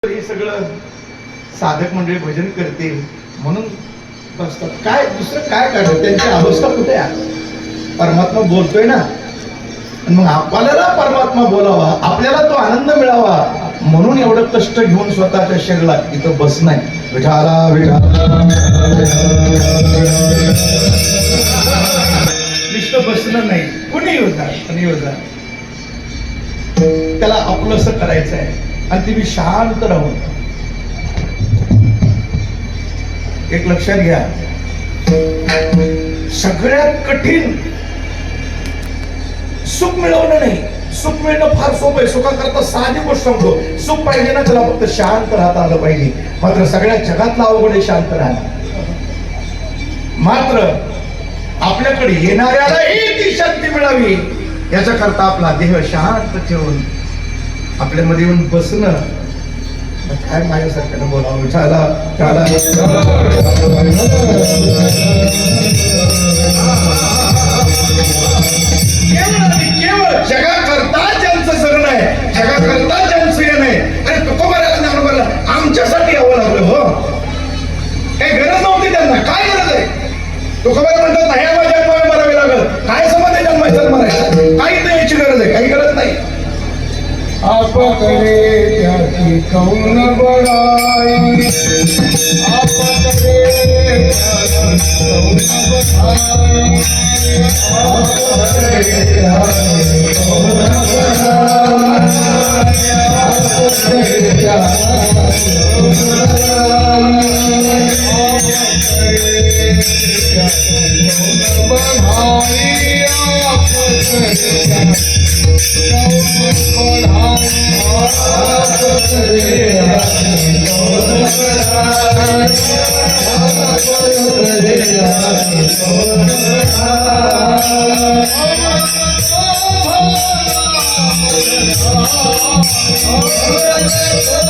हे सगळं साधक मंडळी भजन करतील म्हणून बसतात. काय दुसरं काय काढत त्यांची अवस्था कुठे आहे? परमात्मा बोलतोय ना, मग आपल्याला परमात्मा बोलावा, आपल्याला तो आनंद मिळावा म्हणून एवढं कष्ट घेऊन स्वतःच्या शरीरात इथं बसणं. विठाला विठाला नुसतं बसणं नाही, कुणी योजना त्याला आपलंसं करायचं आहे आणि तुम्ही शांत राहून. एक लक्षात घ्या, सगळ्यात कठीण सुख मिळवणं नाही. सुख मिळणं फार सोपं आहे. सुखाकरता साधी गोष्ट सांगतो, सुख पाहिजे ना त्याला फक्त शांत राहता आलं पाहिजे. मात्र सगळ्या जगातला अवघड आहे शांत राहणं. मात्र आपल्याकडे येणाऱ्यालाही ती शांती मिळावी याच्या करता आपला देह शांत ठेवून आपल्यामध्ये येऊन बसणं. काय माझ्यासारख्यानं बोलावं, झाला केवळ जगाकरता ज्यांचं सरण आहे, जगाकरता ज्यांचं येणं आहे. आणि तुकोबाराला ज्ञानोबाला आमच्यासाठी यावं लागलं. हो, काही गरज नव्हती त्यांना. काय गरज आहे? तुकोबारा म्हणतात नाही आम्हाला जन्मावे मरावे लागल. काय समज आहे जन्मायचं मरायचं? काही नाही, याची गरज आहे, काही गरज नाही. आप करे त्याची कौन बड़ाई, आप करे त्याची कौन बड़ाई, आप करे त्याची कौन बड़ाई, आप करे त्याची कौन बड़ाई, आप करे त्याची कौन बड़ाई, आप करे त्याची Oh,